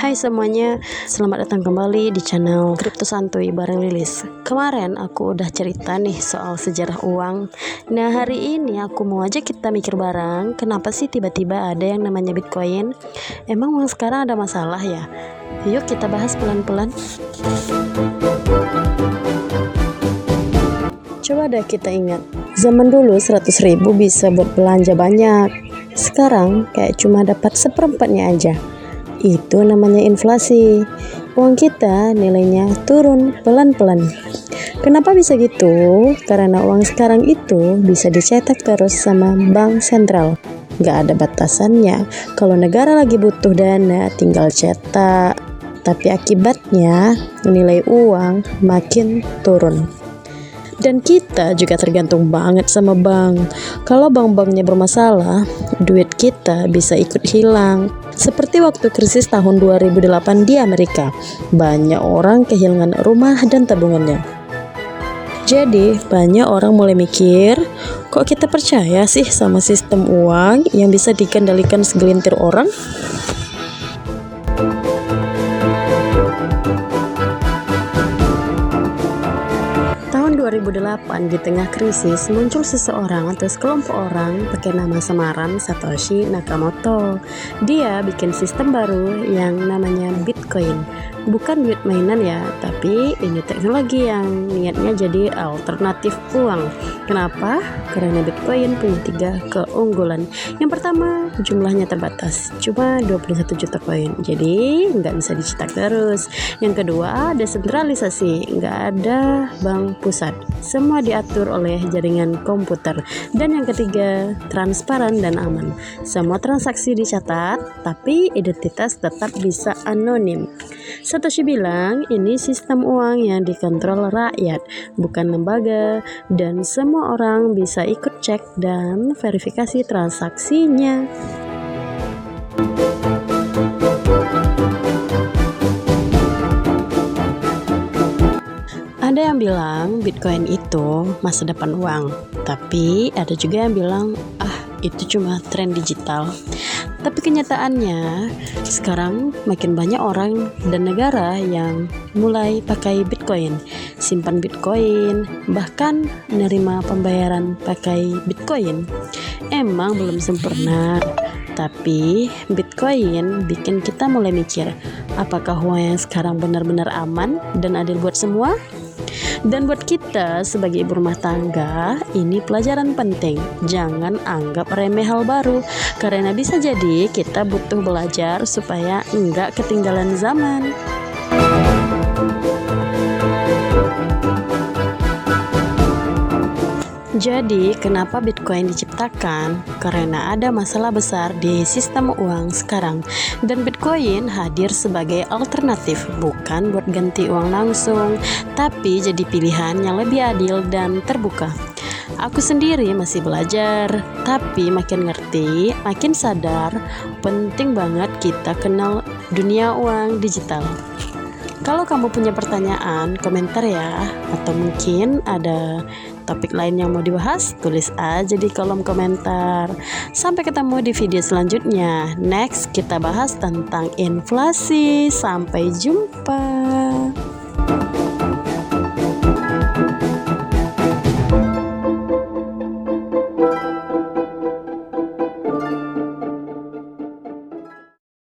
Hai semuanya, selamat datang kembali di channel Kripto Santuy bareng Lilis. Kemarin aku udah cerita nih soal sejarah uang. Nah hari ini aku mau aja kita mikir bareng, kenapa sih tiba-tiba ada yang namanya Bitcoin? Emang uang sekarang ada masalah ya? Yuk kita bahas pelan-pelan. Coba deh kita ingat, zaman dulu 100.000 bisa buat belanja banyak. Sekarang kayak cuma dapat seperempatnya aja. Itu namanya inflasi. Uang kita nilainya turun pelan-pelan. Kenapa bisa gitu? Karena uang sekarang itu bisa dicetak terus sama bank sentral. Gak ada batasannya. Kalau negara lagi butuh dana, tinggal cetak. Tapi akibatnya nilai uang makin turun. Dan kita juga tergantung banget sama bank. Kalau bank-banknya bermasalah, duit kita bisa ikut hilang. Seperti waktu krisis tahun 2008 di Amerika, banyak orang kehilangan rumah dan tabungannya. Jadi banyak orang mulai mikir, kok kita percaya sih sama sistem uang yang bisa dikendalikan segelintir orang? Tahun 2008 di tengah krisis muncul seseorang atau sekelompok orang pakai nama samaran Satoshi Nakamoto. Dia bikin sistem baru yang namanya Bitcoin. Bukan duit mainan ya, tapi ini teknologi yang niatnya jadi alternatif uang. Kenapa? Karena Bitcoin punya 3 keunggulan. Yang pertama, jumlahnya terbatas, cuma 21 juta koin, jadi nggak bisa dicetak terus. Yang kedua, desentralisasi, nggak ada bank pusat, semua diatur oleh jaringan komputer. Dan yang ketiga, transparan dan aman, semua transaksi dicatat, tapi identitas tetap bisa anonim. Satoshi bilang ini sistem uang yang dikontrol rakyat, bukan lembaga, dan semua orang bisa ikut cek dan verifikasi transaksinya. Ada yang bilang Bitcoin itu masa depan uang, tapi ada juga yang bilang itu cuma tren digital. Tapi kenyataannya sekarang makin banyak orang dan negara yang mulai pakai Bitcoin, simpan Bitcoin, bahkan menerima pembayaran pakai Bitcoin. Emang belum sempurna, tapi Bitcoin bikin kita mulai mikir, apakah uang yang sekarang benar-benar aman dan adil buat semua? Dan buat kita sebagai ibu rumah tangga, ini pelajaran penting. Jangan anggap remeh hal baru, karena bisa jadi kita butuh belajar supaya enggak ketinggalan zaman. Jadi, kenapa Bitcoin diciptakan? Karena ada masalah besar di sistem uang sekarang. Dan Bitcoin hadir sebagai alternatif, bukan buat ganti uang langsung, tapi jadi pilihan yang lebih adil dan terbuka. Aku sendiri masih belajar, tapi makin ngerti, makin sadar, penting banget kita kenal dunia uang digital. Kalau kamu punya pertanyaan, komentar ya, atau mungkin ada topik lain yang mau dibahas, tulis aja di kolom komentar. Sampai ketemu di video selanjutnya. Next kita bahas tentang inflasi. Sampai jumpa.